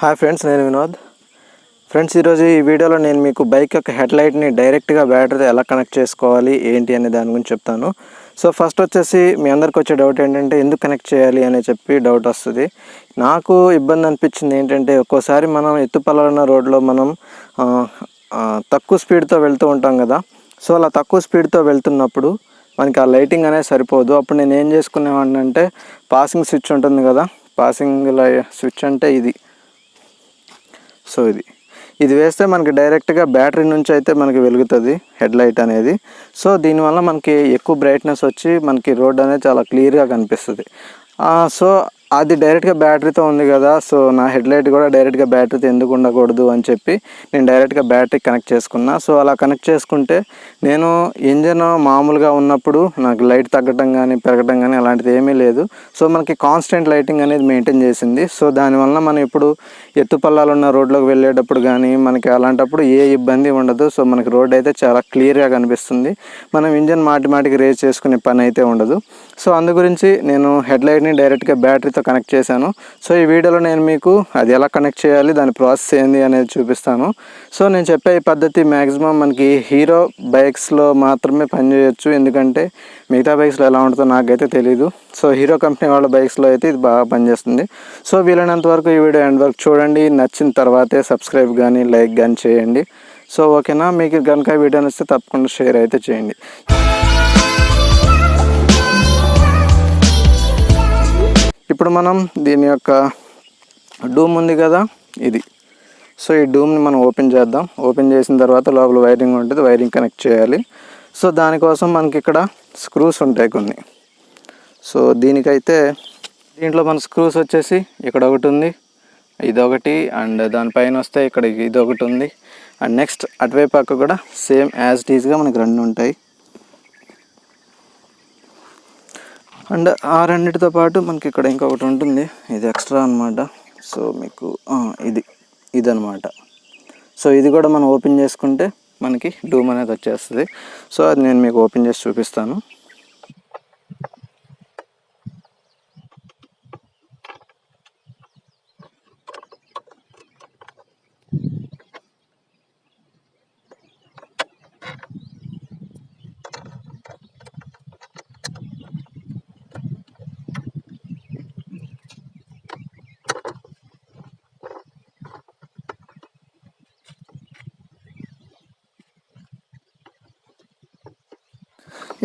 Hi friends, నేను Vinod. Friends, ఈరోజు ఈ వీడియోలో నేను మీకు బైక్ యొక్క హెడ్లైట్ని డైరెక్ట్గా బ్యాటరీతో ఎలా కనెక్ట్ చేసుకోవాలి ఏంటి అనే దాని గురించి చెప్తాను. సో ఫస్ట్ వచ్చేసి మీ అందరికి వచ్చే డౌట్ ఏంటంటే ఎందుకు కనెక్ట్ చేయాలి అని చెప్పి డౌట్ వస్తుంది. నాకు ఇబ్బంది అనిపించింది ఏంటంటే ఒక్కోసారి మనం ఎత్తుపల్లాల రోడ్లో మనం తక్కువ స్పీడ్తో వెళ్తూ ఉంటాం కదా. సో అలా తక్కువ స్పీడ్తో వెళ్తున్నప్పుడు మనకి ఆ లైటింగ్ అనేది సరిపోదు. అప్పుడు నేను ఏం చేసుకునేవాడిని అంటే పాసింగ్ స్విచ్ ఉంటుంది కదా, పాసింగ్ స్విచ్ అంటే ఇది. సో ఇది వేస్తే మనకి డైరెక్ట్గా బ్యాటరీ నుంచి అయితే మనకి వెలుగుతుంది హెడ్లైట్ అనేది. సో దీనివల్ల మనకి ఎక్కువ బ్రైట్నెస్ వచ్చి మనకి రోడ్ అనేది చాలా క్లియర్గా కనిపిస్తుంది. సో అది డైరెక్ట్గా బ్యాటరీతో ఉంది కదా, సో నా హెడ్లైట్ కూడా డైరెక్ట్గా బ్యాటరీతో ఎందుకు ఉండకూడదు అని చెప్పి నేను డైరెక్ట్గా బ్యాటరీ కనెక్ట్ చేసుకున్నా. సో అలా కనెక్ట్ చేసుకుంటే నేను ఇంజన్ మామూలుగా ఉన్నప్పుడు నాకు లైట్ తగ్గటం కానీ పెరగటం కానీ అలాంటిది ఏమీ లేదు. సో మనకి కాన్స్టెంట్ లైటింగ్ అనేది మెయింటైన్ చేసింది. సో దానివల్ల మనం ఇప్పుడు ఎత్తుపల్లాలు ఉన్న రోడ్లోకి వెళ్ళేటప్పుడు కానీ మనకి అలాంటప్పుడు ఏ ఇబ్బంది ఉండదు. సో మనకి రోడ్ అయితే చాలా క్లియర్గా కనిపిస్తుంది. మనం ఇంజన్ మాటికి రేస్ చేసుకునే పని అయితే ఉండదు. సో అందు గురించి నేను హెడ్లైట్ని డైరెక్ట్గా బ్యాటరీతో కనెక్ట్ చేశాను. సో ఈ వీడియోలో నేను మీకు అది ఎలా కనెక్ట్ చేయాలి, దాని ప్రాసెస్ ఏంది అనేది చూపిస్తాను. సో నేను చెప్పే ఈ పద్ధతి మ్యాక్సిమం మనకి హీరో బైక్స్లో మాత్రమే పనిచేయచ్చు. ఎందుకంటే మిగతా బైక్స్లో ఎలా ఉంటుందో నాకైతే తెలీదు. సో హీరో కంపెనీ వాళ్ళ బైక్స్లో అయితే ఇది బాగా పనిచేస్తుంది. సో వీలైనంత వరకు ఈ వీడియో ఎండ్ వరకు చూడండి. నచ్చిన తర్వాతే సబ్స్క్రైబ్ కానీ లైక్ కానీ చేయండి. సో ఓకేనా, మీకు కనుక వీడియో నచ్చితే తప్పకుండా షేర్ అయితే చేయండి. ఇప్పుడు మనం దీని యొక్క డూమ్ ఉంది కదా ఇది. సో ఈ డూమ్ని మనం ఓపెన్ చేద్దాం. ఓపెన్ చేసిన తర్వాత లోపల వైరింగ్ ఉంటుంది, వైరింగ్ కనెక్ట్ చేయాలి. సో దానికోసం మనకి ఇక్కడ స్క్రూస్ ఉంటాయి కొన్ని. సో దీనికైతే దీంట్లో మన స్క్రూస్ వచ్చేసి ఇక్కడ ఒకటి ఉంది, ఇదొకటి, అండ్ దానిపైన వస్తే ఇక్కడ ఇదొకటి ఉంది, అండ్ నెక్స్ట్ అటువైపు పక్క కూడా సేమ్ యాజ్ ఇట్ ఈజ్గా మనకి రెండు ఉంటాయి. అండ్ ఆ రెండింటితో పాటు మనకి ఇక్కడ ఇంకొకటి ఉంటుంది, ఇది ఎక్స్ట్రా అనమాట. సో మీకు ఇది అనమాట. సో ఇది కూడా మనం ఓపెన్ చేసుకుంటే మనకి డూమ్ అనేది వచ్చేస్తుంది. సో అది నేను మీకు ఓపెన్ చేసి చూపిస్తాను.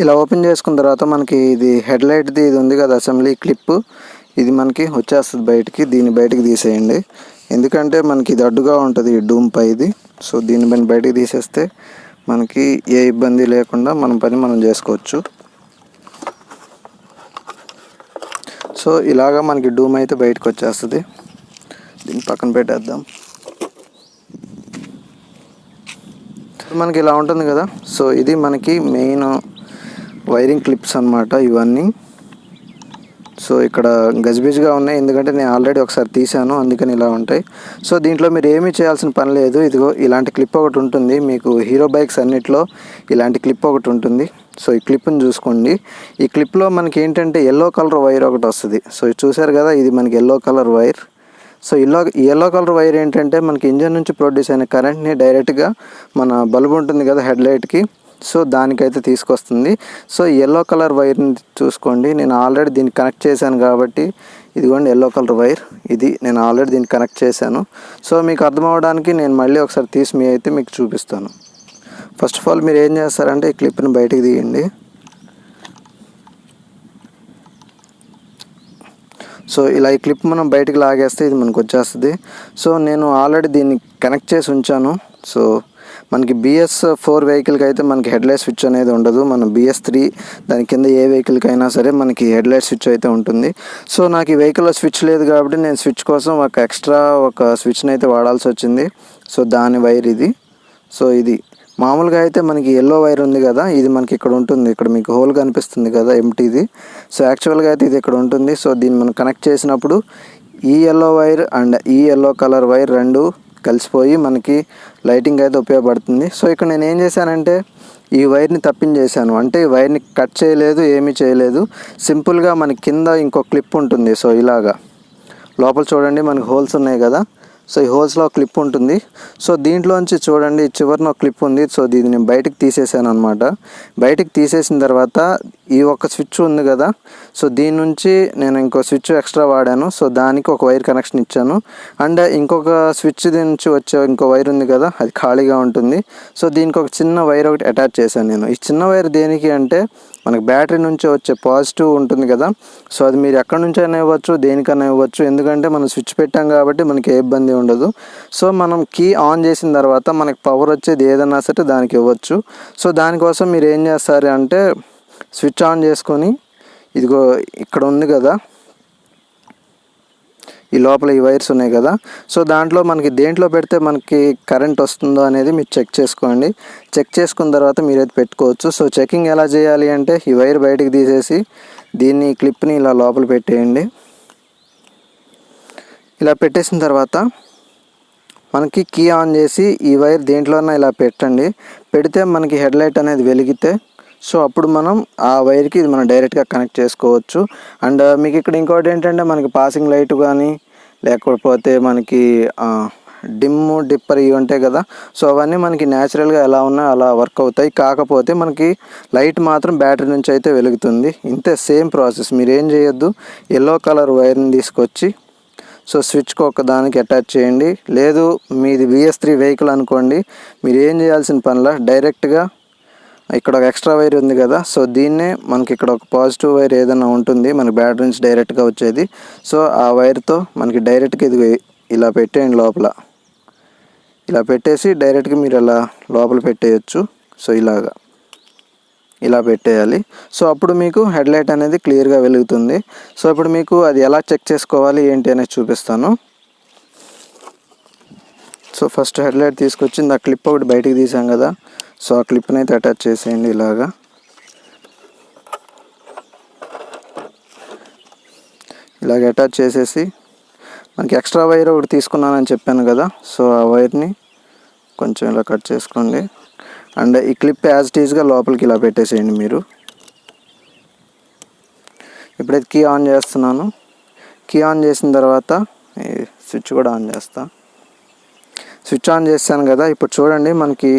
ఇలా ఓపెన్ చేసుకున్న తర్వాత మనకి ఇది హెడ్లైట్ది ఇది ఉంది కదా అసెంబ్లీ క్లిప్, ఇది మనకి వచ్చేస్తుంది బయటికి. దీన్ని బయటికి తీసేయండి, ఎందుకంటే మనకి ఇది అడ్డుగా ఉంటుంది ఈ డూమ్ పైది. సో దీన్ని బయటికి తీసేస్తే మనకి ఏ ఇబ్బంది లేకుండా మన పని మనం చేసుకోవచ్చు. సో ఇలాగా మనకి డూమ్ అయితే బయటకు వచ్చేస్తుంది. దీన్ని పక్కన పెట్టేద్దాం. మనకి ఇలా ఉంటుంది కదా. సో ఇది మనకి మెయిన్ వైరింగ్ క్లిప్స్ అన్నమాట ఇవన్నీ. సో ఇక్కడ గజిబిజిగా ఉన్నాయి, ఎందుకంటే నేను ఆల్రెడీ ఒకసారి తీసాను, అందుకని ఇలా ఉంటాయి. సో దీంట్లో మీరు ఏమీ చేయాల్సిన పని లేదు. ఇదిగో ఇలాంటి క్లిప్ ఒకటి ఉంటుంది మీకు హీరో బైక్స్ అన్నిట్లో, ఇలాంటి క్లిప్ ఒకటి ఉంటుంది. సో ఈ క్లిప్ని చూసుకోండి. ఈ క్లిప్లో మనకి ఏంటంటే ఎల్లో కలర్ వైర్ ఒకటి వస్తుంది. సో చూసారు కదా, ఇది మనకి yellow colour wire. So yellow colour wire ఏంటంటే మనకి ఇంజన్ నుంచి ప్రొడ్యూస్ అయిన కరెంట్ని డైరెక్ట్గా మన బల్బ్ ఉంటుంది కదా హెడ్లైట్కి, సో దానికైతే తీసుకొస్తుంది. సో ఎల్లో కలర్ వైర్ని చూసుకోండి. నేను ఆల్రెడీ దీన్ని కనెక్ట్ చేశాను కాబట్టి ఇదిగోండి ఎల్లో కలర్ వైర్, ఇది నేను ఆల్రెడీ దీన్ని కనెక్ట్ చేశాను. సో మీకు అర్థం అవ్వడానికి నేను మళ్ళీ ఒకసారి తీసి మీకు చూపిస్తాను. ఫస్ట్ ఆఫ్ ఆల్ మీరు ఏం చేస్తారంటే ఈ క్లిప్ని బయటికి తీయండి. సో ఇలా ఈ క్లిప్ మనం బయటికి లాగేస్తే ఇది మనకు వచ్చేస్తుంది. సో నేను ఆల్రెడీ దీన్ని కనెక్ట్ చేసి ఉంచాను. సో మనకి BS4 వెహికల్కి అయితే మనకి హెడ్లైట్ స్విచ్ అనేది ఉండదు. మనం BS3 దాని కింద ఏ వెహికల్కి అయినా సరే మనకి హెడ్లైట్ స్విచ్ అయితే ఉంటుంది. సో నాకు ఈ వెహికల్లో స్విచ్ లేదు కాబట్టి నేను స్విచ్ కోసం ఒక స్విచ్ని అయితే వాడాల్సి వచ్చింది. సో దాని వైర్ ఇది. సో ఇది మామూలుగా అయితే మనకి ఎల్లో వైర్ ఉంది కదా, ఇది మనకి ఇక్కడ ఉంటుంది. ఇక్కడ మీకు హోల్ కనిపిస్తుంది కదా ఎంటీది. సో యాక్చువల్గా అయితే ఇది ఇక్కడ ఉంటుంది. సో దీన్ని మనం కనెక్ట్ చేసినప్పుడు ఈ ఎల్లో వైర్ అండ్ ఈ ఎల్లో కలర్ వైర్ రెండు కలిసిపోయి మనకి లైటింగ్ అయితే ఉపయోగపడుతుంది. సో ఇక్కడ నేను ఏం చేశానంటే ఈ వైర్ని తప్పించేసాను, అంటే ఈ వైర్ని కట్ చేయలేదు, ఏమీ చేయలేదు. సింపుల్గా మనకి కింద ఇంకో క్లిప్ ఉంటుంది. సో ఇలాగా లోపల చూడండి మనకి హోల్స్ ఉన్నాయి కదా, సో ఈ హోల్స్లో క్లిప్ ఉంటుంది. సో దీంట్లోంచి చూడండి చివరిన ఒక క్లిప్ ఉంది. సో దీన్ని బయటకు తీసేసాను అనమాట. బయటకు తీసేసిన తర్వాత ఈ ఒక స్విచ్ ఉంది కదా, సో దీని నుంచి నేను ఇంకో స్విచ్ ఎక్స్ట్రా వాడాను. సో దానికి ఒక వైర్ కనెక్షన్ ఇచ్చాను. అండ్ ఇంకొక స్విచ్ నుంచి వచ్చే ఇంకో వైర్ ఉంది కదా, అది ఖాళీగా ఉంటుంది. సో దీనికి ఒక చిన్న వైర్ ఒకటి అటాచ్ చేశాను నేను. ఈ చిన్న వైర్ దేనికి అంటే మనకు బ్యాటరీ నుంచి వచ్చే పాజిటివ్ ఉంటుంది కదా, సో అది మీరు ఎక్కడి నుంచి అయినా ఇవ్వచ్చు, దేనికైనా ఇవ్వచ్చు. ఎందుకంటే మనం స్విచ్ పెట్టాం కాబట్టి మనకి ఏ ఇబ్బంది ఉండదు. సో మనం కీ ఆన్ చేసిన తర్వాత మనకి పవర్ వచ్చేది ఏదన్నా సరే దానికి ఇవ్వచ్చు. సో దానికోసం మీరు ఏం చేస్తారు అంటే స్విచ్ ఆన్ చేసుకొని ఇదిగో ఇక్కడ ఉంది కదా, ఈ లోపల ఈ వైర్స్ ఉన్నాయి కదా, సో దాంట్లో మనకి దేంట్లో పెడితే మనకి కరెంట్ వస్తుందో అనేది మీరు చెక్ చేసుకోండి. చెక్ చేసుకున్న తర్వాత మీరైతే పెట్టుకోవచ్చు. సో చెకింగ్ ఎలా చేయాలి అంటే ఈ వైర్ బయటికి తీసేసి దీన్ని క్లిప్ని ఇలా లోపల పెట్టేయండి. ఇలా పెట్టేసిన తర్వాత మనకి కీ ఆన్ చేసి ఈ వైర్ దేంట్లోనే ఇలా పెట్టండి. పెడితే మనకి హెడ్ లైట్ అనేది వెలిగితే సో అప్పుడు మనం ఆ వైర్కి ఇది మనం డైరెక్ట్గా కనెక్ట్ చేసుకోవచ్చు. అండ్ మీకు ఇక్కడ ఇంకోటి ఏంటంటే మనకి పాసింగ్ లైట్ కానీ లేకపోతే మనకి డిమ్ము డిప్పర్ ఇవి ఉంటాయి కదా, సో అవన్నీ మనకి న్యాచురల్గా ఎలా ఉన్నా అలా వర్క్ అవుతాయి. కాకపోతే మనకి లైట్ మాత్రం బ్యాటరీ నుంచి అయితే వెలుగుతుంది. ఇంతే, సేమ్ ప్రాసెస్. మీరు ఏం చేయొద్దు, ఎల్లో కలర్ వైర్ని తీసుకొచ్చి సో స్విచ్కి ఒక దానికి అటాచ్ చేయండి. లేదు మీది VS3 వెహికల్ అనుకోండి, మీరు ఏం చేయాల్సిన పనిలా డైరెక్ట్గా ఇక్కడ ఒక ఎక్స్ట్రా వైర్ ఉంది కదా, సో దీన్నే మనకి ఇక్కడ ఒక పాజిటివ్ వైర్ ఏదైనా ఉంటుంది మనకి బ్యాటరీ నుంచి డైరెక్ట్గా వచ్చేది. సో ఆ వైర్తో మనకి డైరెక్ట్గా ఇది ఇలా పెట్టేయండి లోపల. ఇలా పెట్టేసి డైరెక్ట్గా మీరు అలా లోపల పెట్టేయచ్చు. సో ఇలా పెట్టేయాలి. సో అప్పుడు మీకు హెడ్ లైట్ అనేది క్లియర్గా వెలుగుతుంది. సో ఇప్పుడు మీకు అది ఎలా చెక్ చేసుకోవాలి ఏంటి అనేది చూపిస్తాను. సో ఫస్ట్ హెడ్ లైట్ తీసుకొచ్చి ఆ క్లిప్ ఒకటి బయటికి తీసాం కదా, సో ఆ క్లిప్ని అయితే అటాచ్ చేసేయండి. ఇలాగ అటాచ్ చేసేసి మనకి ఎక్స్ట్రా వైర్ ఒకటి తీసుకున్నానని చెప్పాను కదా, సో ఆ వైర్ని కొంచెం ఇలా కట్ చేసుకోండి. అండ్ ఈ క్లిప్ యాజ్ ఇట్ ఈజ్గా లోపలికి ఇలా పెట్టేసేయండి మీరు. ఇప్పుడైతే కీ ఆన్ చేస్తున్నాను. కీ ఆన్ చేసిన తర్వాత స్విచ్ కూడా ఆన్ చేస్తా. స్విచ్ ఆన్ చేస్తాను కదా, ఇప్పుడు చూడండి మనకి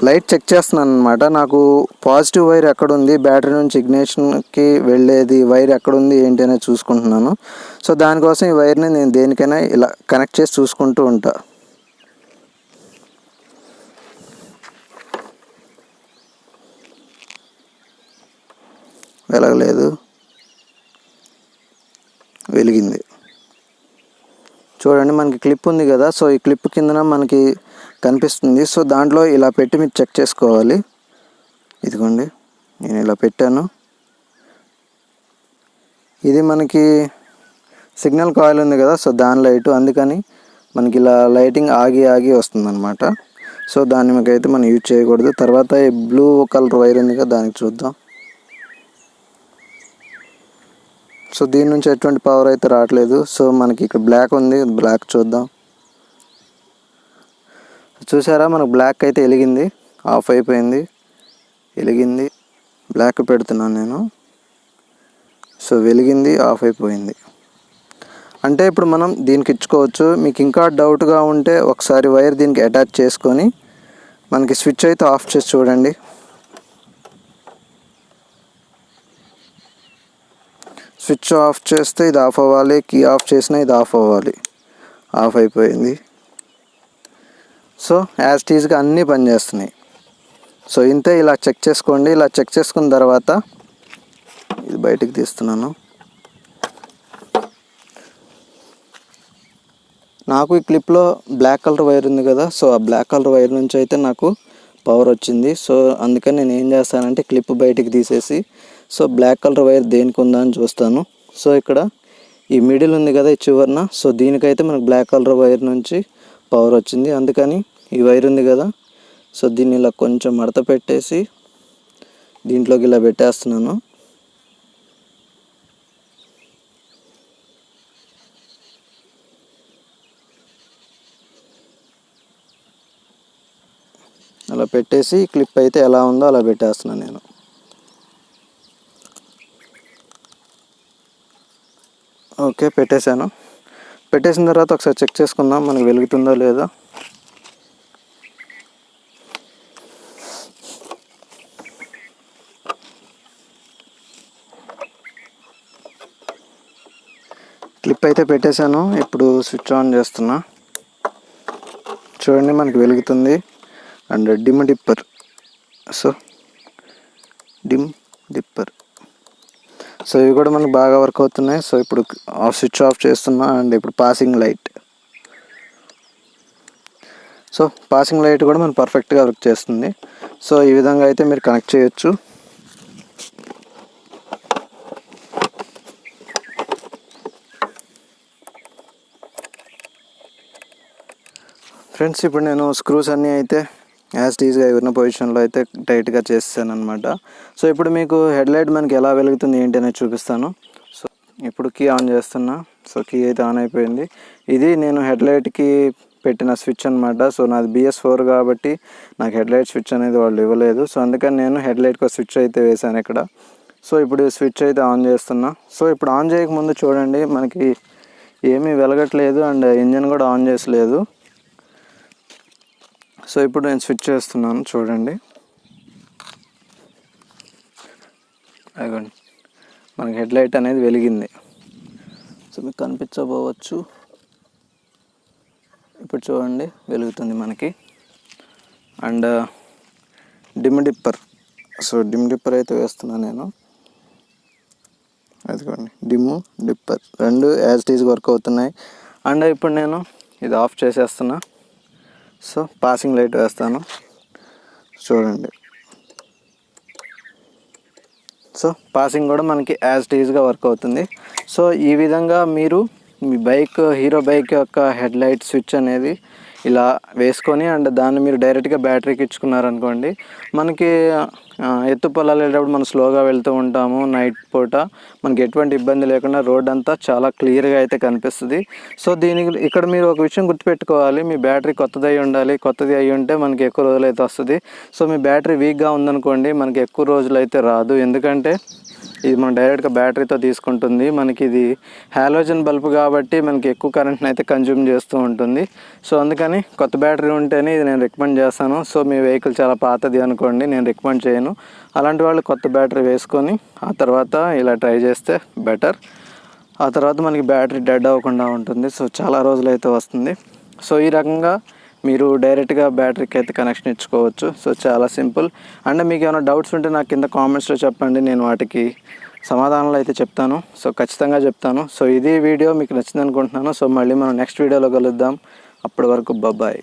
లైట్ చెక్ చేస్తున్నాను అనమాట. నాకు పాజిటివ్ వైర్ ఎక్కడుంది, బ్యాటరీ నుంచి ఇగ్నిషన్కి వెళ్ళేది వైర్ ఎక్కడుంది ఏంటి అనేది చూసుకుంటున్నాను. సో దానికోసం ఈ వైర్ని నేను దేనికైనా ఇలా కనెక్ట్ చేసి చూసుకుంటూ ఉంటా. వెలగలేదు, వెలిగింది. చూడండి మనకి క్లిప్ ఉంది కదా, సో ఈ క్లిప్ కిందన మనకి కనిపిస్తుంది. సో దాంట్లో ఇలా పెట్టి మీరు చెక్ చేసుకోవాలి. ఇదిగోండి నేను ఇలా పెట్టాను. ఇది మనకి సిగ్నల్ కాయిల్ ఉంది కదా, సో దాని లైటు, అందుకని మనకి ఇలా లైటింగ్ ఆగి వస్తుందన్నమాట. సో దాన్ని మీకైతే మనం యూజ్ చేయకూడదు. తర్వాత ఈ బ్లూ కలర్ వైర్ ఉంది కదా, దానికి చూద్దాం. సో దీని నుంచి ఎటువంటి పవర్ అయితే రావట్లేదు. సో మనకి ఇక్కడ బ్లాక్ ఉంది, బ్లాక్ చూద్దాం. చూసారా, మనకు బ్లాక్ అయితే వెలిగింది, ఆఫ్ అయిపోయింది, వెలిగింది. బ్లాక్ పెడుతున్నాను నేను. సో వెలిగింది, ఆఫ్ అయిపోయింది. అంటే ఇప్పుడు మనం దీనికి ఇచ్చుకోవచ్చు. మీకు ఇంకా డౌట్గా ఉంటే ఒకసారి వైర్ దీనికి అటాచ్ చేసుకొని మనకి స్విచ్ అయితే ఆఫ్ చేసి చూడండి. స్విచ్ ఆఫ్ చేస్తే ఇది ఆఫ్ అవ్వాలి, కీ ఆఫ్ చేసినా ఇది ఆఫ్ అవ్వాలి. ఆఫ్ అయిపోయింది. సో యాజ్ ఇట్ ఈజ్గా అన్నీ పనిచేస్తున్నాయి. సో ఇంతే, ఇలా చెక్ చేసుకోండి. ఇలా చెక్ చేసుకున్న తర్వాత ఇది బయటికి తీస్తున్నాను. నాకు ఈ క్లిప్లో బ్లాక్ కలర్ వైర్ ఉంది కదా, సో ఆ బ్లాక్ కలర్ వైర్ నుంచి అయితే నాకు పవర్ వచ్చింది. సో అందుకని నేను ఏం చేస్తానంటే క్లిప్ బయటికి తీసేసి సో బ్లాక్ కలర్ వైర్ దేనికి ఉందా అని చూస్తాను. సో ఇక్కడ ఈ మిడిల్ ఉంది కదా, ఈ చివరన, సో దీనికైతే మనకు బ్లాక్ కలర్ వైర్ నుంచి పవర్ వచ్చింది. అందుకని ఈ వైర్ ఉంది కదా, సో దీన్ని ఇలా కొంచెం మడత పెట్టేసి దీంట్లోకి ఇలా పెట్టేస్తున్నాను. అలా పెట్టేసి క్లిప్ అయితే ఎలా ఉందో అలా పెట్టేస్తున్నాను నేను. ఓకే, పెట్టేశాను. పెట్టేసిన తర్వాత ఒకసారి చెక్ చేసుకుందాం మనకు వెలుగుతుందో లేదో. క్లిప్ అయితే పెట్టేశాను. ఇప్పుడు స్విచ్ ఆన్ చేస్తున్నా. చూడండి మనకి వెలుగుతుంది. And dim dipper, so dim dipper, so ఇవి కూడా మనకు బాగా వర్క్ అవుతున్నాయి. సో ఇప్పుడు స్విచ్ ఆఫ్ చేస్తున్నా. అండ్ ఇప్పుడు passing light, so passing light కూడా మనకు పర్ఫెక్ట్గా వర్క్ చేస్తుంది. సో ఈ విధంగా అయితే మీరు కనెక్ట్ చేయొచ్చు. ఫ్రెండ్స్ ఇప్పుడు నేను స్క్రూస్ అన్నీ అయితే యాజ్ టీజ్గా ఉన్న పొజిషన్లో అయితే టైట్గా చేస్తాను అనమాట. సో ఇప్పుడు మీకు హెడ్లైట్ మనకి ఎలా వెలుగుతుంది ఏంటి అనేది చూపిస్తాను. సో ఇప్పుడు కీ ఆన్ చేస్తున్నా. సో కీ అయితే ఆన్ అయిపోయింది. ఇది నేను హెడ్లైట్కి పెట్టిన స్విచ్ అనమాట. సో నాది BS4 కాబట్టి నాకు హెడ్లైట్ స్విచ్ అనేది వాళ్ళు ఇవ్వలేదు. సో అందుకని నేను హెడ్లైట్కి స్విచ్ అయితే వేసాను ఇక్కడ. సో ఇప్పుడు స్విచ్ అయితే ఆన్ చేస్తున్నా. సో ఇప్పుడు ఆన్ చేయకముందు చూడండి మనకి ఏమీ వెలగట్లేదు అండ్ ఇంజన్ కూడా ఆన్ చేసలేదు. సో ఇప్పుడు నేను స్విచ్ చేస్తున్నాను. చూడండి అదిగోండి మనకి హెడ్లైట్ అనేది వెలిగింది. సో మీకు కనిపించబోవచ్చు. ఇప్పుడు చూడండి వెలుగుతుంది మనకి. And dim dipper, so dim dipper అయితే వేస్తున్నాను నేను. అదిగోండి డిమ్ డిప్పర్ రెండు యాజ్ టీజ్ వర్క్ అవుతున్నాయి. అండ్ ఇప్పుడు నేను ఇది ఆఫ్ చేసేస్తున్నా. సో పాసింగ్ లైట్ వేస్తాను. చూడండి సో పాసింగ్ కూడా మనకి యాజ్ టీజ్గా వర్క్ అవుతుంది. సో ఈ విధంగా మీరు మీ హీరో బైక్ యొక్క హెడ్లైట్ స్విచ్ అనేది ఇలా వేసుకొని అండ్ దాన్ని మీరు డైరెక్ట్గా బ్యాటరీకి ఇచ్చుకున్నారనుకోండి, మనకి ఎత్తు పొలాలు వెళ్ళేటప్పుడు మనం స్లోగా వెళ్తూ ఉంటాము. నైట్ పూట మనకి ఎటువంటి ఇబ్బంది లేకుండా రోడ్ అంతా చాలా క్లియర్గా అయితే కనిపిస్తుంది. సో ఇక్కడ మీరు ఒక విషయం గుర్తుపెట్టుకోవాలి, మీ బ్యాటరీ కొత్తది అయి ఉండాలి. కొత్తది అయి ఉంటే మనకి ఎక్కువ రోజులు అయితే వస్తుంది. సో మీ బ్యాటరీ వీక్గా ఉందనుకోండి మనకి ఎక్కువ రోజులు అయితే రాదు. ఎందుకంటే ఇది మనం డైరెక్ట్గా బ్యాటరీతో తీసుకుంటుంది. మనకి ఇది హాలోజన్ బల్బ్ కాబట్టి మనకి ఎక్కువ కరెంట్ని అయితే కన్జ్యూమ్ చేస్తూ ఉంటుంది. సో అందుకని కొత్త బ్యాటరీ ఉంటేనే ఇది నేను రికమెండ్ చేస్తాను. సో మీ వెహికల్ చాలా పాతది అనుకోండి, నేను రికమెండ్ చేయను. అలాంటి వాళ్ళు కొత్త బ్యాటరీ వేసుకొని ఆ తర్వాత ఇలా ట్రై చేస్తే బెటర్. ఆ తర్వాత మనకి బ్యాటరీ డెడ్ అవ్వకుండా ఉంటుంది. సో చాలా రోజులు అయితే వస్తుంది. సో ఈ రకంగా మీరు డైరెక్ట్గా బ్యాటరీకి అయితే కనెక్షన్ ఇచ్చుకోవచ్చు. సో చాలా సింపుల్. అండ్ మీకు ఏమైనా డౌట్స్ ఉంటే నాకు కింద కామెంట్స్లో చెప్పండి, నేను వాటికి సమాధానాలు అయితే చెప్తాను. సో ఖచ్చితంగా చెప్తాను. సో ఇది వీడియో మీకు నచ్చింది అనుకుంటున్నాను. సో మళ్ళీ మనం నెక్స్ట్ వీడియోలో కలుద్దాం. అప్పటి వరకు బాయ్.